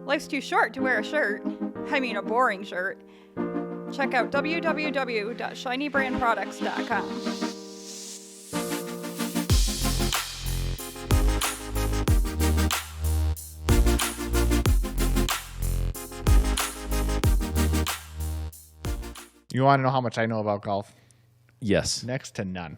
Life's too short to wear a shirt. I mean, a boring shirt. Check out www.shinybrandproducts.com. You want to know how much I know about golf? Yes. Next to none.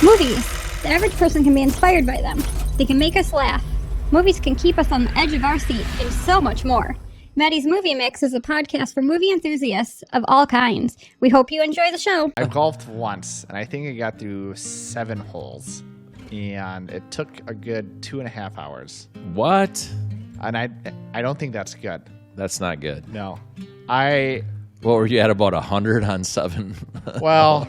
Movies. The average person can be inspired by them. They can make us laugh. Movies can keep us on the edge of our seat, and so much more. Maddie's Movie Mix is a podcast for movie enthusiasts of all kinds. We hope you enjoy the show. I golfed once, and I think I got through 7 holes. And it took a good 2.5 hours. What? And I don't think that's good. That's not good. No. What were you at, about 100 on 7? Well,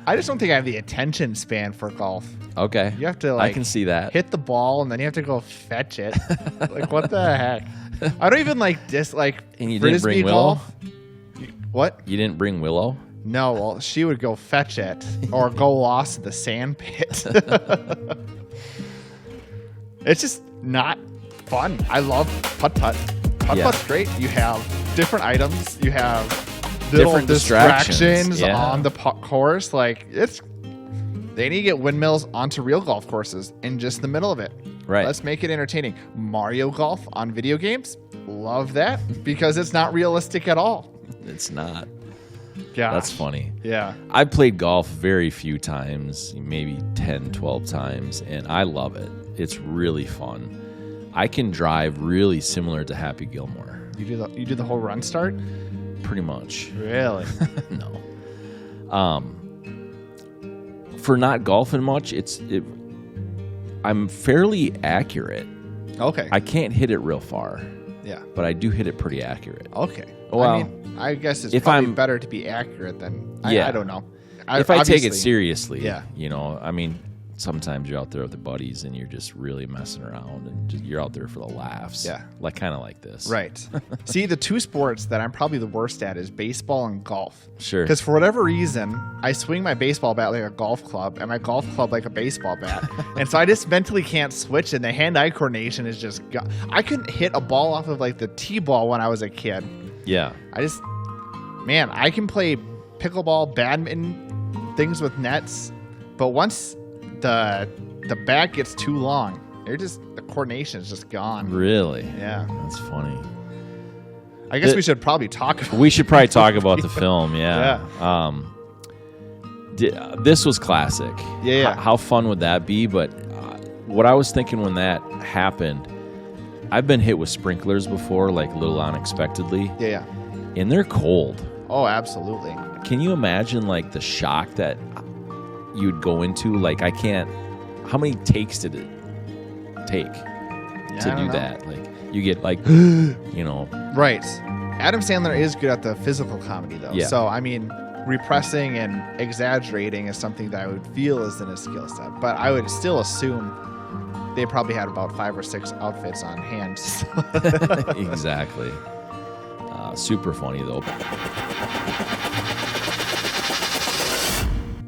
I just don't think I have the attention span for golf. Okay. You have to, I can see that. hit the ball, and then you have to go fetch it. Like, what the heck? I don't even And you didn't Frisbee bring Willow? golf. What? You didn't bring Willow? No, well, she would go fetch it or go lost in the sand pit. It's just not fun. I love putt-putt. Putt-putt's great. You have different items. You have little Different distractions yeah. on the course. Like, they need to get windmills onto real golf courses in just the middle of it. Right. Let's make it entertaining. Mario Golf on video games. Love that because it's not realistic at all. It's not. Gosh. That's funny. Yeah. I've played golf very few times, maybe 10, 12 times, and I love it. It's really fun. I can drive really similar to Happy Gilmore. You do the whole run start? Pretty much. Really? No. For not golfing much, I'm fairly accurate. Okay. I can't hit it real far, Yeah. but I do hit it pretty accurate. Okay. Well, I mean, I guess it's if probably I'm- better to be accurate than Yeah. I don't know. If I take it Obviously- seriously, Yeah. I mean, sometimes you're out there with the buddies and you're just really messing around and you're out there for the laughs. Yeah. Kind of like this. Right. See, the two sports that I'm probably the worst at is baseball and golf. Sure. Because for whatever reason, I swing my baseball bat like a golf club and my golf club like a baseball bat. And so I just mentally can't switch, and the hand-eye coordination is just... I couldn't hit a ball off of like the T-ball when I was a kid. Yeah. I can play pickleball, badminton, things with nets, but once the bat gets too long, the coordination is just gone. Really? Yeah. That's funny. I guess we should probably talk about We should probably talk about the film, yeah. This was classic. Yeah. How fun would that be? But what I was thinking when that happened, I've been hit with sprinklers before, like a little unexpectedly. Yeah. And they're cold. Oh, absolutely. Can you imagine like the shock that you'd go into? Like, I can't. How many takes did it take to do that? Like, you get like, Right. Adam Sandler is good at the physical comedy, though. Yeah. So, I mean, repressing and exaggerating is something that I would feel is in his skill set. But I would still assume they probably had about 5 or 6 outfits on hand. Exactly. Super funny, though.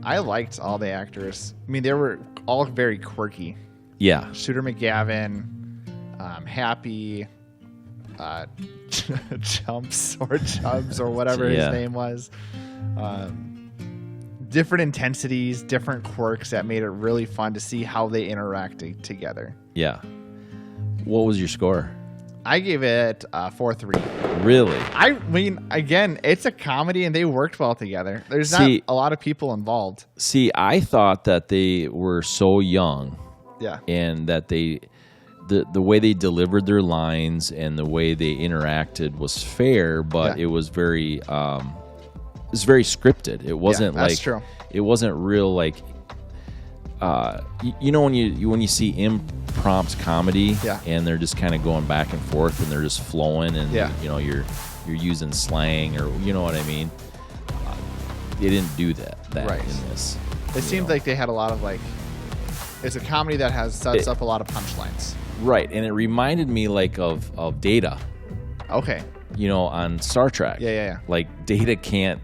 I liked all the actors. I mean, they were all very quirky. Yeah. Shooter McGavin, Happy, Chumps or whatever his name was. Different intensities, different quirks that made it really fun to see how they interacted together. Yeah. What was your score? I gave it 4.3. Really? I mean, again, it's a comedy and they worked well together. There's not a lot of people involved. See, I thought that they were so young. Yeah. And that the way they delivered their lines and the way they interacted was fair, but it was very scripted. It wasn't that's true. It wasn't real like when you see impromptu comedy and they're just kind of going back and forth and they're just flowing and you're using slang or you know what I mean. They didn't do that right. in this. It seemed like they had a lot of it's a comedy that sets up a lot of punchlines. Right, and it reminded me like of Data. Okay. On Star Trek. Yeah. Like Data can't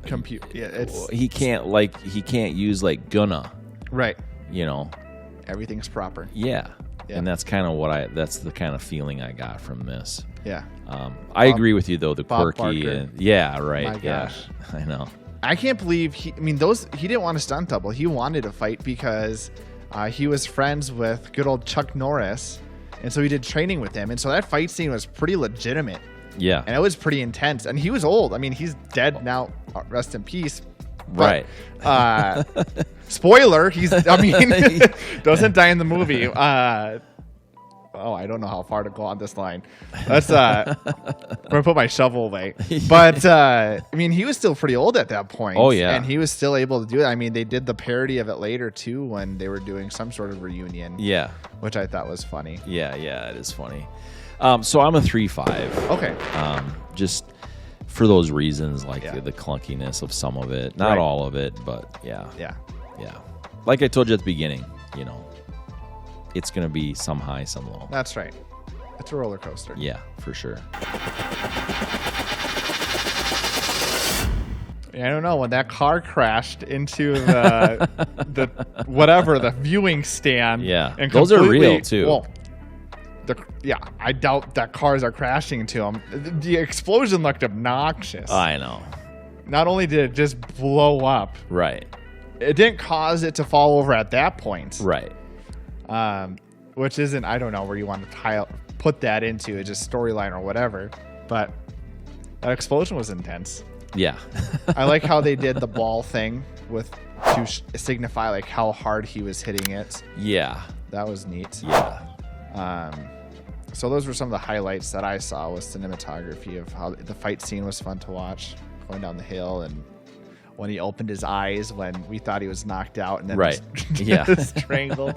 compute. Yeah, he can't use like gonna. Right. Everything's proper. Yeah. And that's kind of that's the kind of feeling I got from this. Yeah. I agree with you though. The Bob quirky. Barker. Yeah. Right. My gosh. I know. I can't believe he didn't want a stunt double. He wanted to fight because he was friends with good old Chuck Norris. And so he did training with him. And so that fight scene was pretty legitimate. Yeah. And it was pretty intense. And he was old. I mean, he's dead now. Rest in peace. But, right. Spoiler, doesn't die in the movie. I don't know how far to go on this line. Let's I'm gonna put my shovel away. But he was still pretty old at that point. Oh yeah. And he was still able to do it. I mean, they did the parody of it later too when they were doing some sort of reunion. Yeah. Which I thought was funny. Yeah, it is funny. So I'm a 3.5. Okay. Just for those reasons, like the clunkiness of some of it, not all of it, but yeah. Like I told you at the beginning, it's gonna be some high, some low. That's right. It's a roller coaster. Yeah, for sure. I don't know, when that car crashed into the viewing stand. Yeah, and those are real too. Well, I doubt that cars are crashing into them. The explosion looked obnoxious. I know. Not only did it just blow up, right, it didn't cause it to fall over at that point, right. Which isn't, I don't know where you want to put that into, it's just storyline or whatever. But that explosion was intense. Yeah. I like how they did the ball thing to signify like how hard he was hitting it. Yeah. That was neat. Yeah. So those were some of the highlights that I saw with cinematography of how the fight scene was fun to watch, going down the hill, and when he opened his eyes when we thought he was knocked out and then strangled.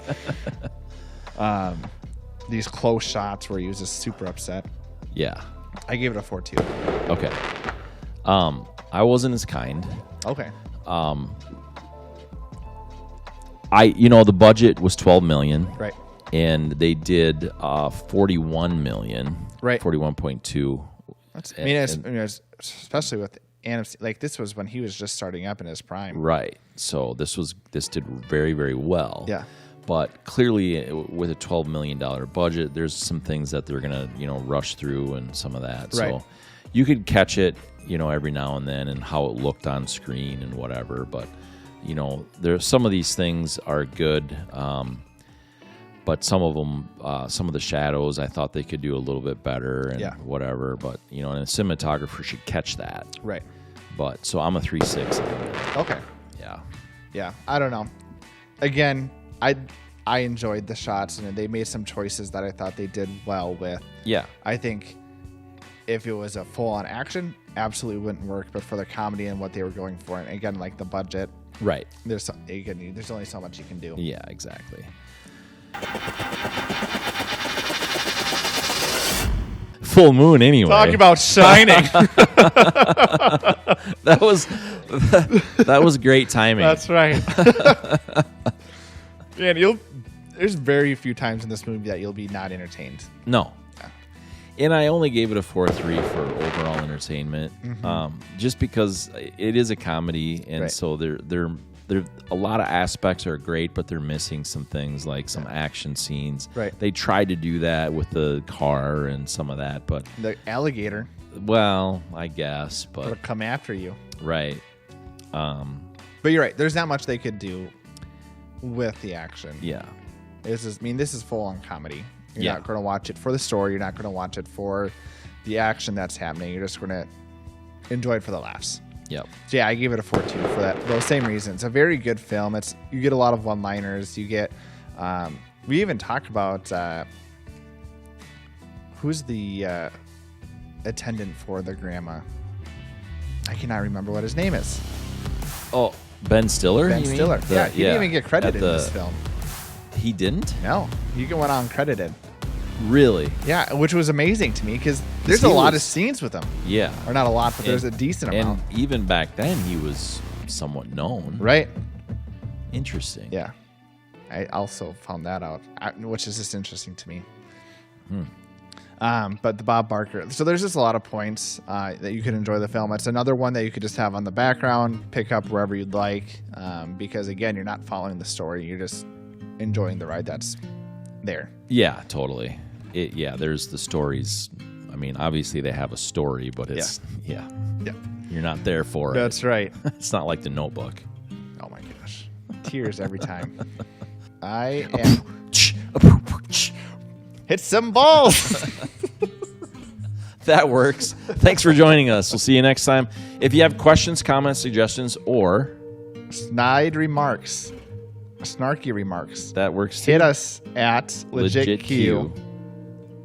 These close shots where he was just super upset. Yeah. I gave it a 4.2. Okay. I wasn't as kind. Okay. The budget was $12 million. Right. And they did $41 million. Right. 41.2. Especially with Adam, like this was when he was just starting up in his prime. Right. So this did very, very well. Yeah. But clearly, with a $12 million budget, there's some things that they're gonna, rush through and some of that. Right. So you could catch it, every now and then, and how it looked on screen and whatever. But there's some of these things are good. But some of them, some of the shadows, I thought they could do a little bit better and whatever. But, and a cinematographer should catch that. Right. But, so I'm a 3.6. Okay. Yeah. Yeah. I don't know. Again, I enjoyed the shots, and they made some choices that I thought they did well with. Yeah. I think if it was a full-on action, absolutely wouldn't work. But for the comedy and what they were going for, and again, like the budget. Right. There's only so much you can do. Yeah, exactly. Full moon anyway. Talk about shining. that was great timing. That's right. Man, there's very few times in this movie that you'll be not entertained. No. And I only gave it a 4.3 for overall entertainment, just because it is a comedy, and so they're a lot of aspects are great, but they're missing some things like some action scenes. Right. They tried to do that with the car and some of that, but the alligator. Well, I guess, but it'll come after you. Right. But you're right. There's not much they could do with the action. Yeah. This is full on comedy. You're not going to watch it for the story. You're not going to watch it for the action that's happening. You're just going to enjoy it for the laughs. Yep. So yeah, I gave it a 4.2 for those same reasons. A very good film. You get a lot of one-liners. You get. We even talked about who's the attendant for the grandma. I cannot remember what his name is. Oh, Ben Stiller. Ben Stiller. He didn't even get credited in this film. He didn't? No, he went uncredited. Really? Yeah, which was amazing to me because there's a lot of scenes with him. Yeah. Or not a lot, but there's a decent amount. And even back then, he was somewhat known. Right. Interesting. Yeah. I also found that out, which is just interesting to me. But the Bob Barker. So there's just a lot of points that you could enjoy the film. It's another one that you could just have on the background, pick up wherever you'd like. Because, again, you're not following the story. You're just enjoying the ride that's there. Yeah, totally. There's the stories. I mean, obviously they have a story, but it's Yeah. you're not there for it. That's right. It's not like The Notebook. Oh my gosh. Tears every time. I am hit some balls. That works. Thanks for joining us. We'll see you next time. If you have questions, comments, suggestions, or snarky remarks, that works too. hit us at LegitQ.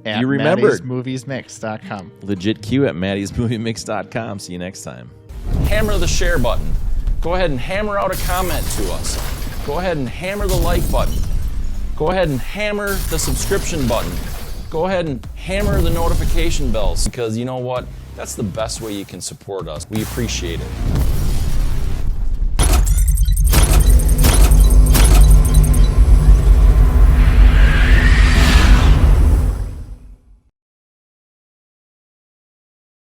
At You remembered. Matty'sMoviesMix.com. LegitQ at Matty'sMovieMix.com. See you next time. Hammer the share button. Go ahead and hammer out a comment to us. Go ahead and hammer the like button. Go ahead and hammer the subscription button. Go ahead and hammer the notification bells, because you know what? That's the best way you can support us. We appreciate it.